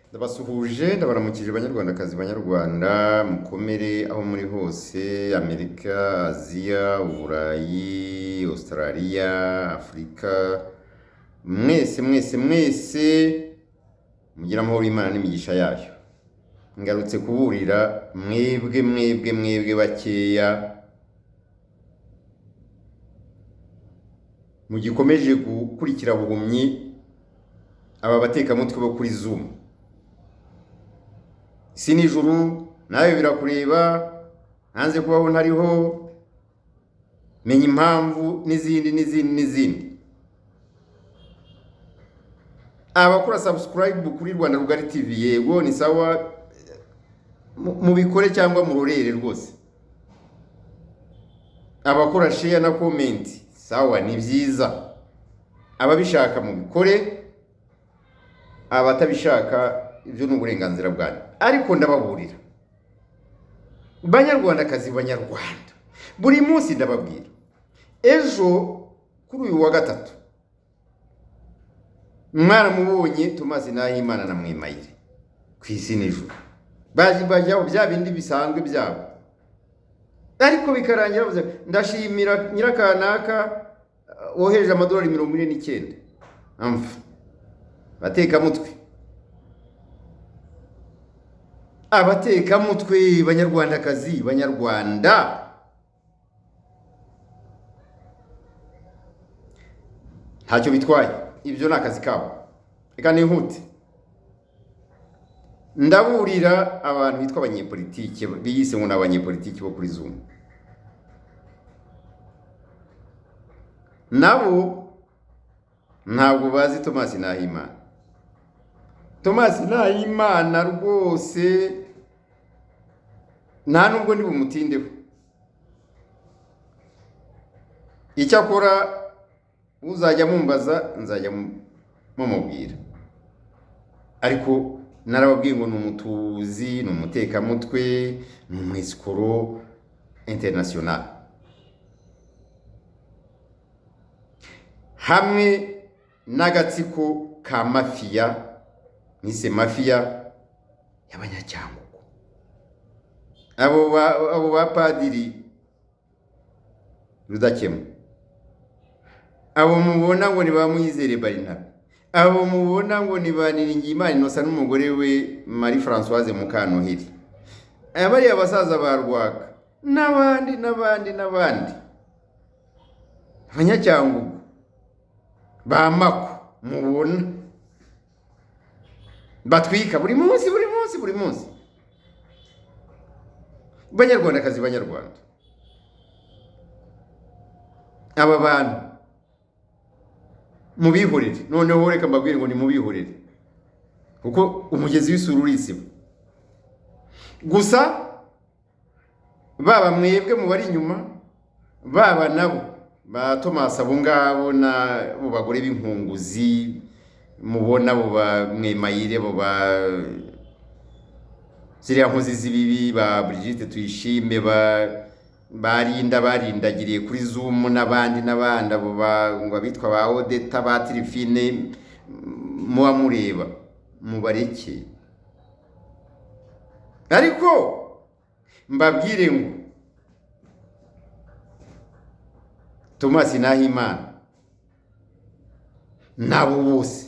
Ndabasuhuje ndabaramukije banyarwandakazi banyarwanda mukomere aho muri hose Amerika, Aziya, Uburayi, Australia, Afrika mwese mugira amahoro y'Imana n'imigisha yayo. Ngarutse kuburira mwebwe bakeya mugikomeje gukurikira buhumyi aba batekamutwe bo kuri Zoom. Sinijuru nawe birakureba hanze kubaho ntariho menya impamvu n'izindi abakora subscribe kuri Rwanda Rugari TV yego ni sawa mubikore cyangwa murorere rwose. Abakora share na comment sawa ni byiza, ababishaka mubikore, abatabishaka ibyo n'uburenganzira bwanyu. Ariko ndababurira banyarwandakazi banyarwanda, buri munsi ndababwira, ejo kuri uyu wa gatatu mwaramubonye Tomasi Nahimana na Mwimayire kwisi n'ijuru bajyaho bya bindi bisanzwe byabo, ariko bikarangira bavuze ndashimira nyirakanaka woheje amadolari 49 amfa abateka mutwe banyarwandakazi banyarwanda. Ntacyo bitwaye, ibyo nakazi kabo. Reka nihute ndaburira abantu bitwa abanyepolitike biyise ngo n'abanyepolitike bo kuri Zoom. Nabo ntabwo bazi Tomasi Nahimana. Tomasi Nahimana rwose nta nubwo ndi bumutindeho. Icyakora uzajya mumbaza nzajya mumubwira, ariko narababwiye ngo n'umutuzi, n'umutekamutwe, n'umwisikoro international, hamwe n'agatsiko ka mafiya nise mafiya y'abanyacyangugu. Abo bapadiri Rudakemwa, abo mubona ngo ni bamwizere Barinabe, abo mubona ngo ni Baniringiyimana Innocent n'umugore we Marie Françoise Mukantoheri, abari abasaza barwaka n'abandi abanyacyangugu bamako mubona batwika buri munsi. Banyarwandakazi banyarwanda, aba bantu mubihorere. Noneho reka mbabwire ngo ni mubihorere, kuko umugezi w'isuru urisiba. Gusa baba mwebwe mubari inyuma, baba nabo ba Tomasi abo ngabo na bo bagore b'inkunguzi mubona bo ba Mwimayire, bo ba ziriya nkozi z'ibibi ba Brigitte Tuyishime, barindagiriye kuri Zoom n'abandi abo ngo bitwa ba Odeta, ba Trifine, muba mureba mubareke. Ariko mbabwire ngo Tomasi Nahimana nabo bose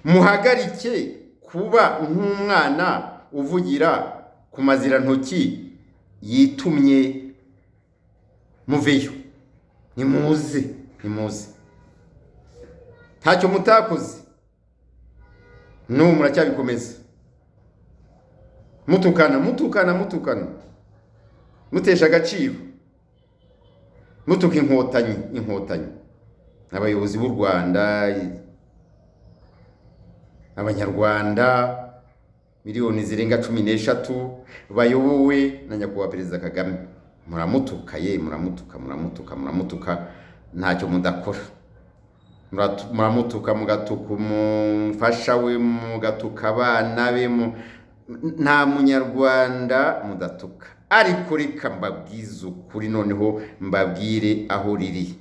muhagarike kuba nk'umwana uvugira ku mazirantoki yitumye. Muveyo, nimuze ntacyo mutakoze, n'ubu muracyabikomeza mutukana mutesha agaciro, mutuka inkotanyi abayobozi b'u Rwanda, abanyarwanda miliyoni zirenga 13 bayobowe na nyakubahwa Perezida Kagame. Muramutuka ntacyo mudakora. Muramutuka, mugatuka umufasha we, mugatuka abana be, nta munyarwanda mudatuka. Ariko reka mbabwize ukuri, noneho mbabwire aho riri.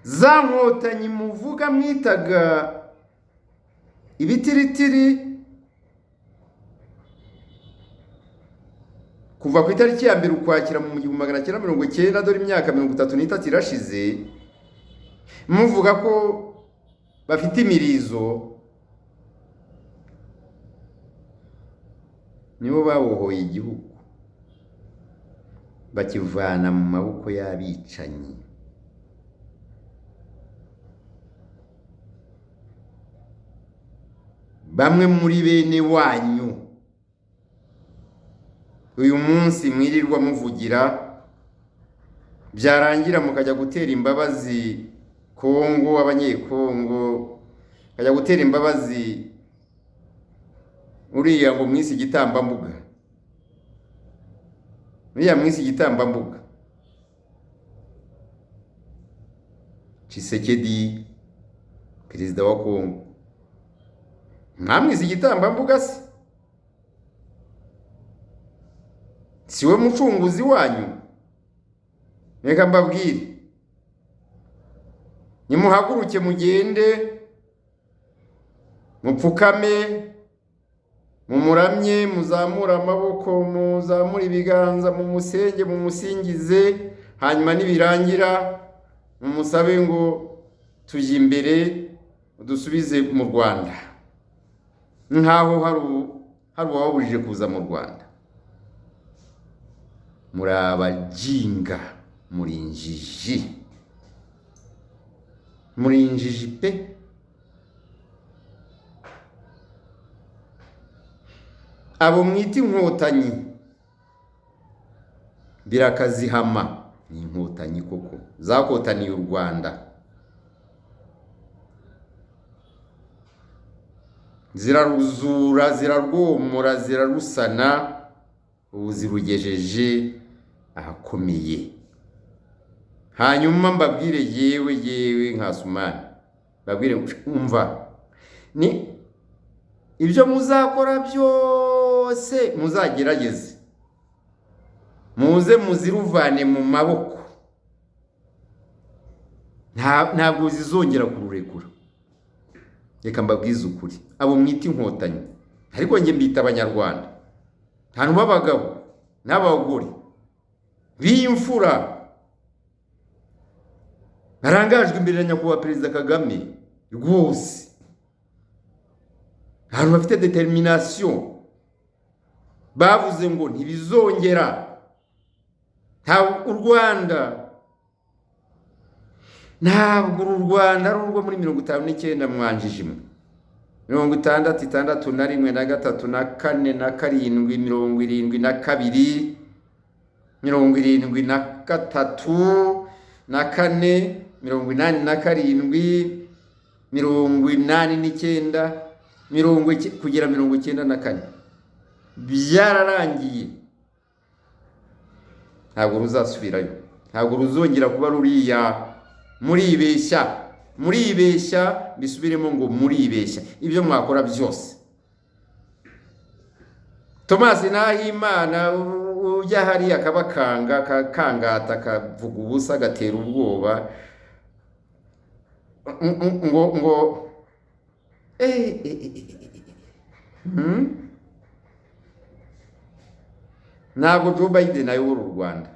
za nkotanyi muvuga mwitaga ibitiritiri kuva ku itariki ya 1 Ukwakira mu 1990, dore imyaka 33 irashize, muvuga ko bafite imirizo, nibo babohoye igihugu bakivana mu maboko y'abicanyi. Bamwe muri bene wanyu uyu munsi mwirirwa muvugira, byarangira mukajya gutera imbabazi Kongo, abanyekongo, kajya gutera imbabazi uriya ngo mwisi igitambambuga, uriya mwisi igitambambuga Tshisekedi, perezida wa Kongo. Mwamwisi igitambambuga se? Siwe mucunguzi wanyu? Reka mbabwire, nimuhaguruke mugende mupfukame, mumuramye, muzamura amaboko, muzamura ibiganza, mumusenge, mumusingize, hanyuma nibirangira mumusabe ngo tujye imbere dusubize mu Rwanda, nkaho hari uwabujije kuza mu Rwanda. Muri abajinga, muri injiji, muri injiji pe. Abo mwita inkotanyi birakazihama, ni inkotanyi koko zakotaniye u Rwanda, ziraruzura, zirarwomora, zirarusana, ubu zirugejeje ahakomeye. Hanyuma mbabwire yewe nkasumana, mbabwire umva, ni ibyo muzakora byose muzagerageze muze muziruvane mu maboko, ntabwo zizongera kururekura. Reka mbabwize ukuri, abo mwita inkotanyi, ariko nge mbita abanyarwanda, ntantu b'abagabo n'abagore b'imfura barangajwe imbere ya nyakubahwa Perezida Kagame, rwose abantu bafite determination, bavuze ngo ntibizongera. Ntabwo u Rwanda ari urwo muri 59 mwanjije imwe, 60, 61, 3, 4, 7, 72, 73, 4, 87, 89, kugera 94 byararangiye. Ntabwo ruzasubirayo, ntabwo ruzongera kuba ruriya muribeshya, bisubiremo ngo muribeshya. Ibyo mwakora byose, Thomas Nahimana ujya hari akabakanga, kakangata, kavuga ubusa, gatera ubwoba, ngo ntabwo Joe Biden ayobora u Rwanda,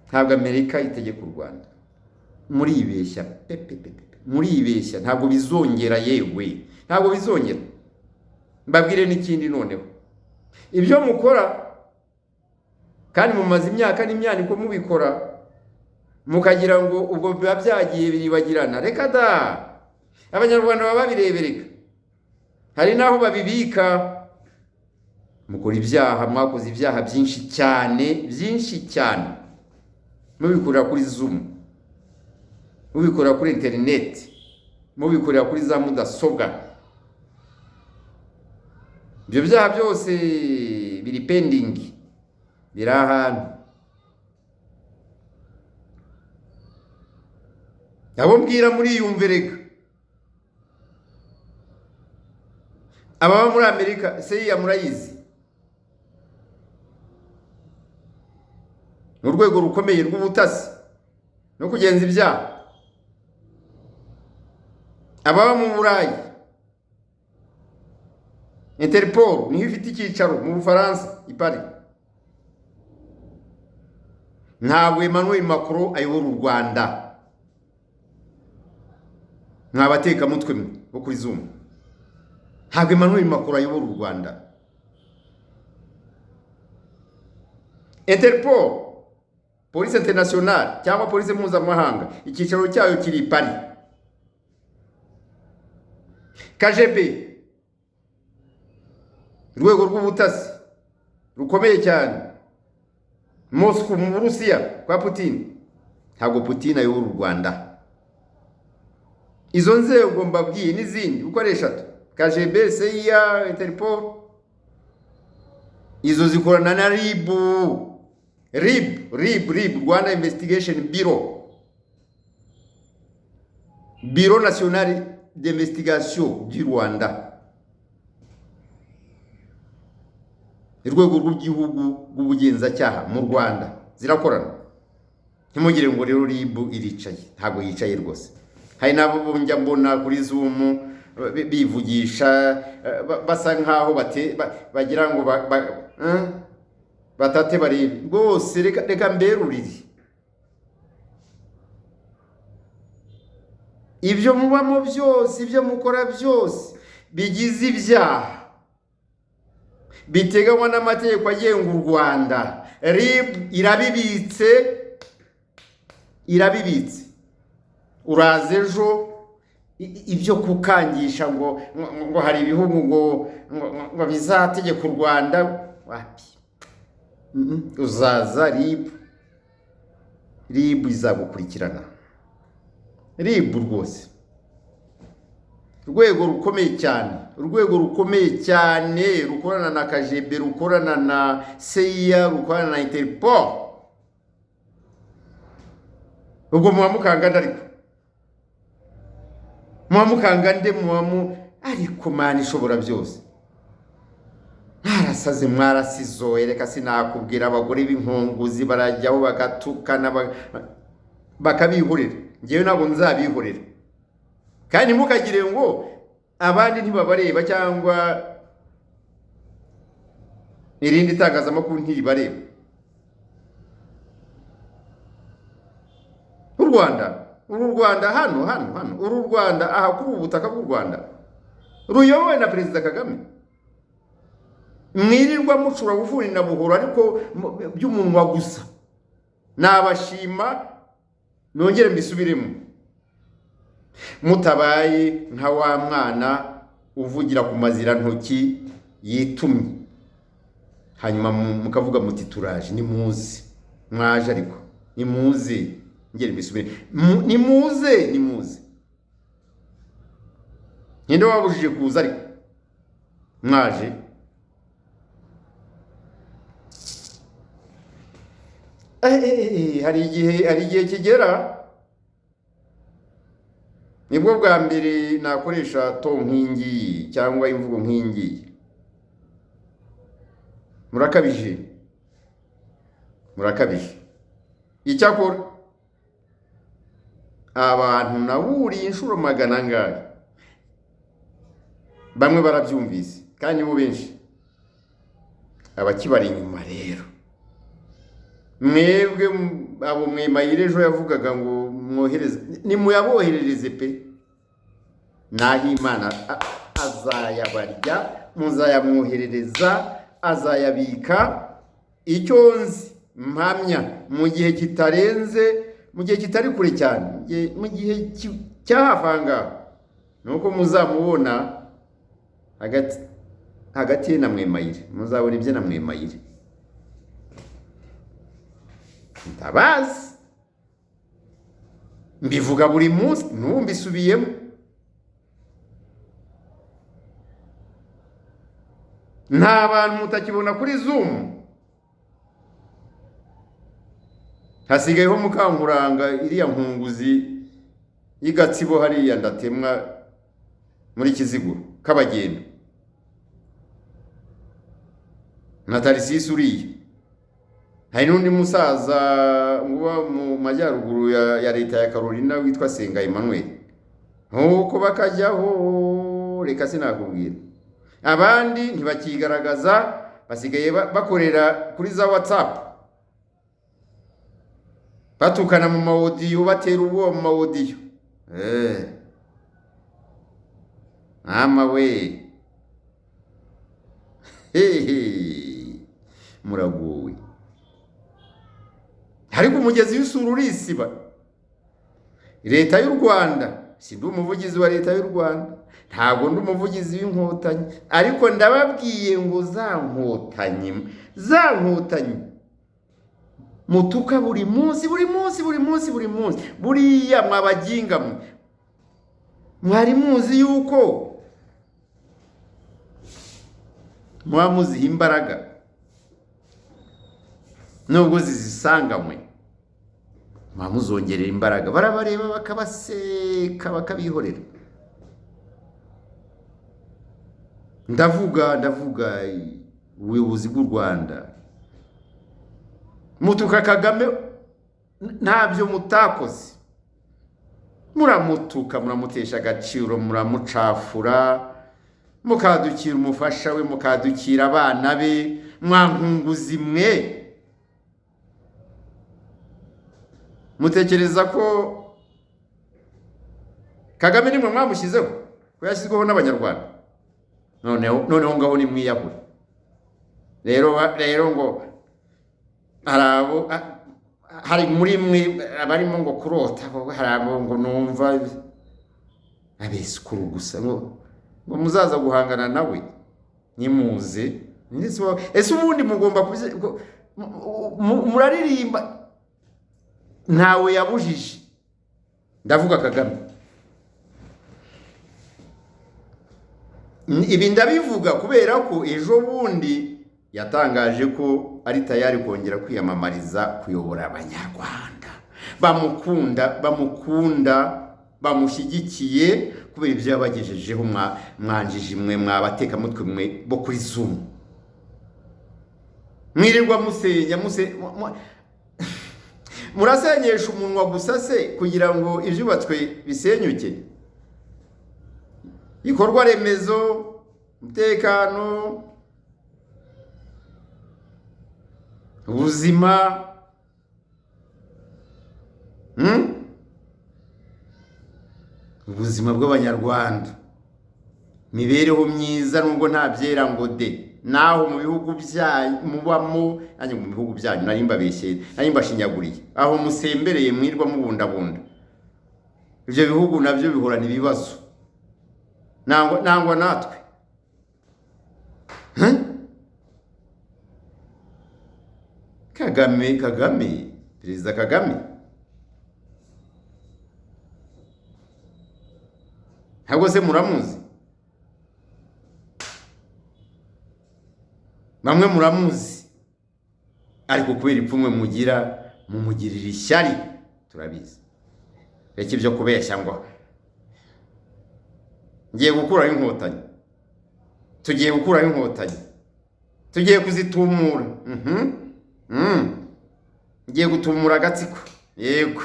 ntabwo Amerika itegeka u Rwanda. Muribeshya muribeshya, ntabwo bizongera, yewe ntabwo bizongera. Mbabwire n'ikindi noneho, ibyo mukora kandi mumaze imyaka n'imyaniko mubikora, mukagira ngo ubwo biba byagiye biribagirana. Reka da, abanyarwanda baba babirebereka, hari naho babibika. Mukora ibyaha, mwakoze ibyaha byinshi cyane, mubikorera kuri Zoom, mubikorera kuri internet, mubikorera kuri za mudasobwa. Ibyo byaha byose biri pending, biri ahantu. Abo mbwira muri yumvereka, ababa muri Amerika seya murayizi, mu rwego rukomeye rw'ubutasi, no kugenza ibyaha. Ababa mu Burayi, Interpol niho ifite icyicaro mu Bufaransa i Paris. Ntabwo Emmanuel Macron ayobora u Rwanda. Mwabateka mutwe bo kuri Zoom. Ntabwo Emmanuel Macron ayobora u Rwanda. Interpol, Police Internationale cyangwa Police Mpuzamahanga, icyicaro cyayo kiri i Paris. KGB, urwego rw'ubutasi rukomeye cyane, Moscow mu Burusiya kwa Putin. Ntabwo Putin ayobora u Rwanda. Izo nzego mbabwiye n'izindi uko ari eshatu, KGB, CIA, Interpol, izo zikorana na RIB, Rwanda Investigation Bureau, Bureau National d'Investigation du Rwanda, urwego rw'igihugu rw'ubugenzacyaha mu Rwanda. Zirakorana. Ntimugire ngo rero RIB iricaye. Ntabwo yicaye rwose. Hari nabo njya mbona kuri Zoom bivugisha basa nkaho bagira ngo batate bari rwose. Reka mberurire, ibyo mubamo byose, ibyo mukora byose bigize ibyaha biteganywa n'amategeko agenga u Rwanda. RIB irabibitse. Uraza ejo ibyo kukangisha ngo hari ibihugu ngo bizategeka u Rwanda, wapi? Uzaza RIB izagukurikirana. RIB rwose urwego rukomeye cyane, rukorana na KGB, rukorana na CIA, rukorana na Interpol. Ubwo muhamukanganda, ariko muhamukangande ariko Mana ishobora byose. Mwarasaze, mwarasizoye. Reka sinakubwira, abagore b'inkunguzi barajyaho bagatukana bakabihorera. Ngewe ntabwo nzabihorera. Kandi mukagire ngo abandi ntibabareba cyangwa irindi tangazamakuru ntiribareba. U Rwanda hano uru Rwanda aha kuri ubutaka bw'u Rwanda ruyobowe na Perezida Kagame. Mwirirwa mucura buvuri na buhoro, ariko by'umunwa gusa. Nabashima, nongere mbisubiremo. Mutabaye nka wa mwana uvugira ku mazira ntoki yitumye, hanyuma mukavuga muti turaje. Nimuze, mwaje ariko nimuze. Ngere mbisubire, nimuze. Ninde wabujije kuza ariko mwaje? Hari igihe kigera, nibwo bwa mbere nakoresha to nkingi cyangwa imvugo nkingi. Murakabije. Icyakora abantu naburiye inshuro magana angahe, bamwe barabyumvise kandi bo benshi. Abakibari inyuma rero, mwebwe abo Mwemayire ejo yavugaga ngo mwohereze, nimuyaboherereze pe. Naho Imana azayabarya, muzayamwoherereza, azayabika. Icyo nzi mpamya, mu gihe kitari kure cyane, mu gihe cyahafanga, nuko muzamubona hagati ye na Mwemayire. Muzabona ibye na Mwemayire. Ndabazi, mbivuga buri munsi, n'ubu mbisubiyemo. Nta bantu mutakibona kuri Zoom. Hasigayeho Mukankuranga, iriya nkunguzi y'Igatsibo hariya ndatemwa muri Kiziguro Kabagenda, na Tarisisi uriya. hari n'undi musaza uba mu majyaruguru ya leta ya Carolina witwa Senga Emmanuel, nkuko bakajyaho reka sinakubwira. Abandi ntibakigaragaza, basigaye bakorera kuri za WhatsApp, batukana mu mawodiyo, batera ubwoba mu mawodiyo. Mama we, muragowe. Ariko umugezi w'isura urisiba. Leta y'u Rwanda, si ndi umuvugizi wa leta y'u Rwanda, ntabwo ndi umuvugizi w'inkotanyi, ariko ndababwiye ngo za nkotanyi mutuka buri munsi, buriya mwabaginga mwe, mwari muzi yuko muziha imbaraga nubwo zizisanganywe, muzongerera imbaraga. Barabareba bakabaseka bakabihorera. Ndavuga ubuyobozi bw'u Rwanda, mutuka Kagame ntabyo mutakoze, muramutuka, muramutesha agaciro, muramucafura, mukadukira umufasha we, mukadukira abana be, mwankunguzi mwe. Mutekereza ko Kagame nimwe mwamushyizeho, ko yashyizweho n'Abanyarwanda? Noneho ngaho ni mwiyahura. Rero ngo hari muri mwe abarimo ngo kurota, hari abo ngo numva abesikuru gusa ngo muzaza guhangana nawe nimuze. Ese ubundi mugomba muraririmba, ntawe yabujije. Ndavuga Kagame. Ibi ndabivuga kubera ko ejo bundi yatangaje ko ari tayari kongera kwiyamamariza kuyobora Abanyarwanda. Bamukunda, bamushyigikiye kubera ibyo yabagejejeho. Mwanjije mwe, mwabateka mutwe mwe bo kuri Zoom, mwirirwa musenya murasenyesha umunwa gusa se kugira ngo ibyubatswe bisenyuke. Ikorwa remezo, umutekano, ubuzima, ubuzima bw'Abanyarwanda, mibereho myiza, nubwo nta byera ngo de. Naho mu bihugu byanyu mubamo, nanjye mu bihugu byanyu nari mbabeshye, nari mbashinyaguriye, aho musembereye mwirwa mubundabunda. Ibyo bihugu nabyo bihorana ibibazo, nangwa natwe. Kagame, Perezida Kagame, ntabwo se muramuzi? Bamwe muramuzi, ariko kubera ipfunwe mugira, mumugirira ishyari, turabizi. Reka ibyo kubeshya ngo ngiye gukuraho inkotanyi, tugiye gukuraho inkotanyi, tugiye kuzitumura. Ngiye gutumura agatsiko. Yego,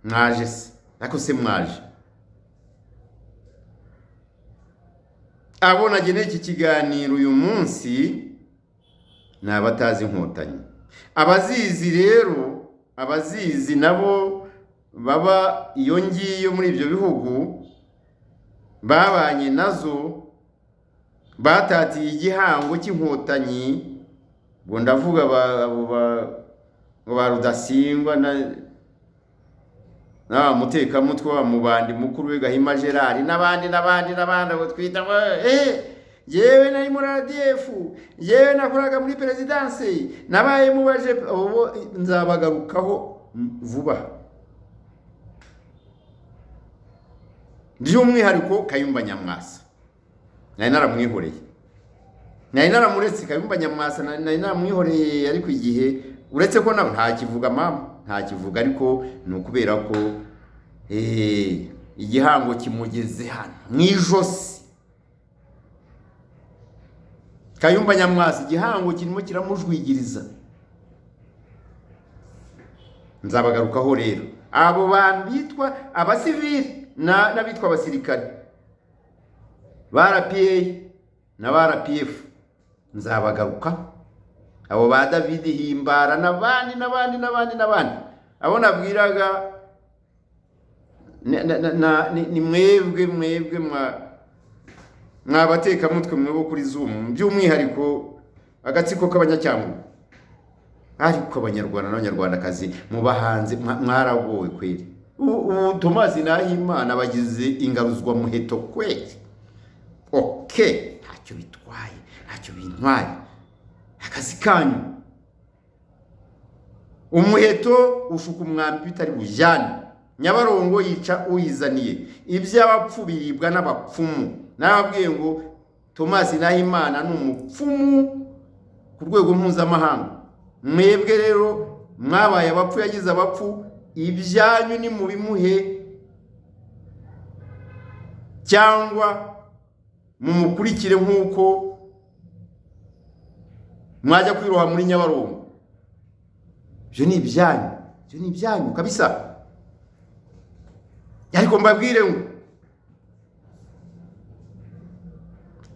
mwaje se, ariko se mwaje. Abo nageneye iki kiganiro uyu munsi ni abatazi inkotanyi. Abazizi rero, abazizi nabo baba iyo ngiyo muri ibyo bihugu, babanye nazo, batatiye igihango cy'inkotanyi. Ngo ndavuga ba Rudasingwa na mutekamutwe wa Mubandi mukuru we Gahima Gerard n'abandi abo twita yewe nari muri RDF, yewe nakoraga muri presidence, nabaye mubaje. Nzabagarukaho vuba. By'umwihariko Kayumba Nyamwasa, nari naramwihoreye, nari naramuretse. Kayumba Nyamwasa nari naramwihoreye, ariko igihe uretse ko nawe ntakivuga mama, ntakivuga, ariko ni ukubera ko igihango kimugeze hano mwijosi. Kayumba Nyamwasa igihango kirimo kiramujwigiriza. nzabagarukaho rero. Abo bantu bitwa abasivili n'abitwa abasirikare ba RPA na ba RPF nzabagaruka. Abo ba David Himbara n'abandi abo nabwiraga ni mwebwe mwabateka mutwe mwebo kuri Zoom, by'umwihariko agatsiko k'abanyacyangugu. Ariko abanyarwanda n'abanyarwandakazi mubahanze mwaragowe kweli. Thomas Nahimana bagize ingaruzwa muheto kweli. Okay, ntacyo bitwaye, ntacyo bintwaye. Akazi kanyu umuheto ushuka umwambi bitari bujyane. Nyabarongo yica uyizaniye. Iby'abapfu biribwa n'abapfumu. Nababwiye ngo Thomas Nahimana ni umupfumu ku rwego mpuzamahanga. Mwebwe rero mwabaye abapfu, yagize abapfu. Ibyanyu ni mu bimuhe cyangwa mumukurikire nk'uko mwajya kwiroha muri Nyabarongo. Byo ni ibyanyu kabisa. Ariko mbabwire ngo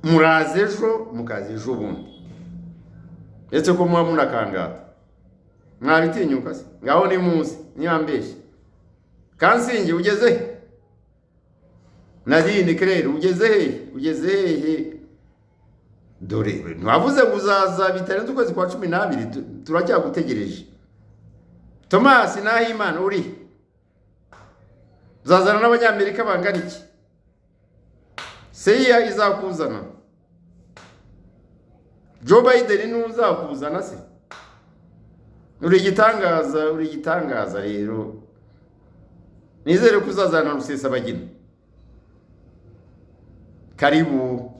muraze ejo mukaze ejo bundi. Etse ko muba munakangata mwabitinyuka se ngaho ni muzi nyambeshe. Kansingi ugeze Nadine Claire ugeze hehe? Dore ntavuze guzaza bitarenze ukwezi kwa 12 turacyagutegereje. Thomas Nahimana uri zazana n'abanyamerika bangana iki? Seya izakuzana, Joe Biden n'uzakuzana se? Uri gitangaza rero. Nizere kuzazana Rusesabagina. Karibu.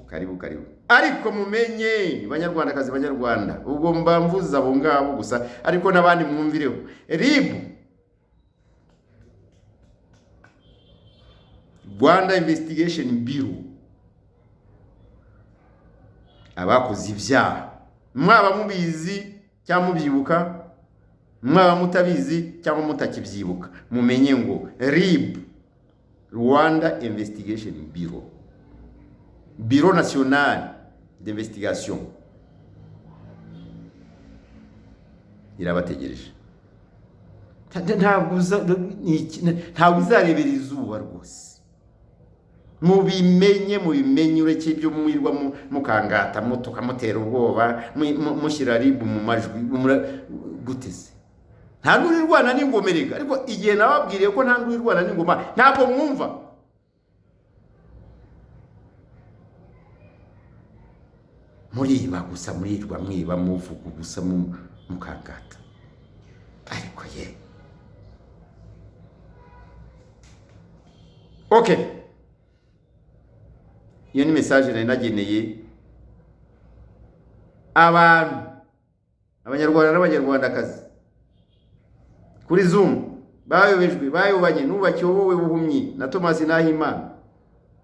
Ariko mumenye banyarwandakazi banyarwanda, ubwo mbamvuza abo ngabo gusa, ariko nabandi mwumvireho. RIB, Rwanda Investigation Bureau, abakoze ibyaha, mwaba mubizi cyangwa mubyibuka, mwaba mutabizi cyangwa mutakibyibuka, mumenye ngo RIB, Rwanda Investigation Bureau, Bureau National d'Investigation, irabategereje. Ntabwo izarebera izuba rwose. Mubimenye ureke ibyo mwirwa mukangata mukamutera ubwoba mushyira RIB mu majwi guteze. Nta ndurirwana n'ingomerega, ariko igihe nababwiriye ko nta ndurirwana n'ingoma ntabwo mwumva. Muriba gusa, murirwa mwiba muvuga gusa mukangata. Ariko ye okay, iyo ni message nari nageneye abantu, abanyarwanda n'abanyarwandakazi kuri Zoom bayobanye n'ubacyobowe buhumyi na Thomas Nahimana.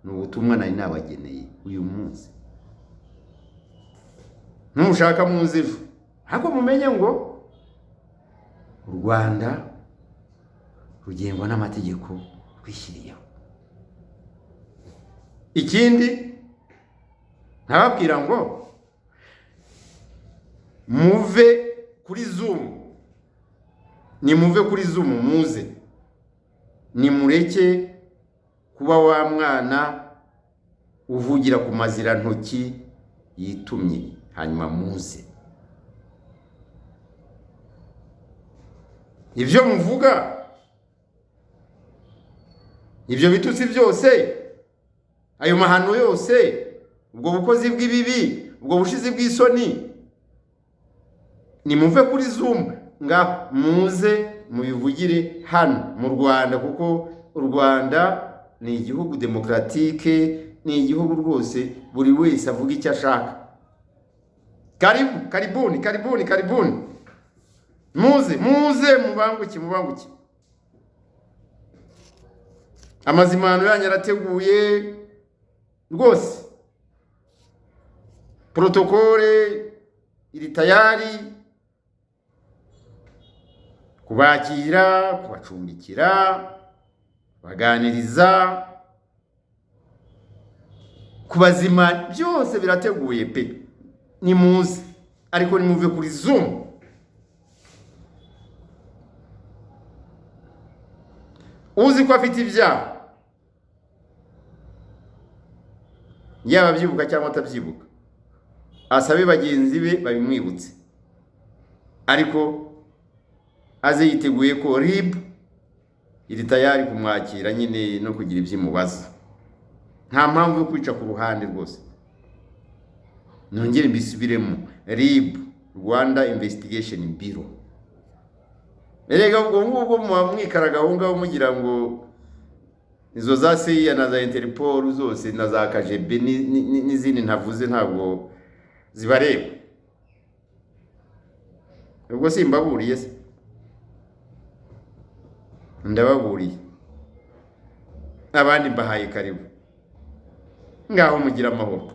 N'ubutumwa nari nabageneye uyu munsi. Numushaka munzivu, hako mumenye ngo u Rwanda rugengwa n'amategeko rwishyiriyeho. Ikindi nababwira ngo muve kuri Zoom, muze nimureke kuba wa mwana uvugira ku mazira ntoki yitumye, hanyuma muze. Ibyo muvuga, ibyo bitutsi byose, ayo mahano yose, ubwo bukozi bw'ibibi, ubwo bushizi bw'isoni, nimuve kuri Zoom nga muze mubivugire hano mu Rwanda, kuko u Rwanda ni igihugu demokratike, ni igihugu rwose buri wese avuga icyo ashaka. Karibuni. Muze mubanguke. Amazimano yanyu arateguye rwose. Protokole iri tayari. kubakira, kubacumbikira, baganiriza, kubazima, byose birateguye pe. Nimuze, ariko nimuve kuri Zoom. Uzi ko afite ibyaha, yaba abyibuka cyangwa atabyibuka, asabe bagenzi be babimwibutse, ariko aze yiteguye ko RIB iri tayari kumwakira nyine no kugira ibyimubaza. Nta mpamvu yo kwica ku ruhande rwose. Nongere mbisubiremo, RIB, Rwanda Investigation Bureau. Erega ubwo ngubwo mwamwikaraga aho ngaho mugira ngo izo za CIA na za Interpol zose na za KGB n'izindi ntavuze ntabwo zibareba. Ubwo simbaburiye se, ndababuriye, abandi mbahaye karibu, ngaho mugira amahoro.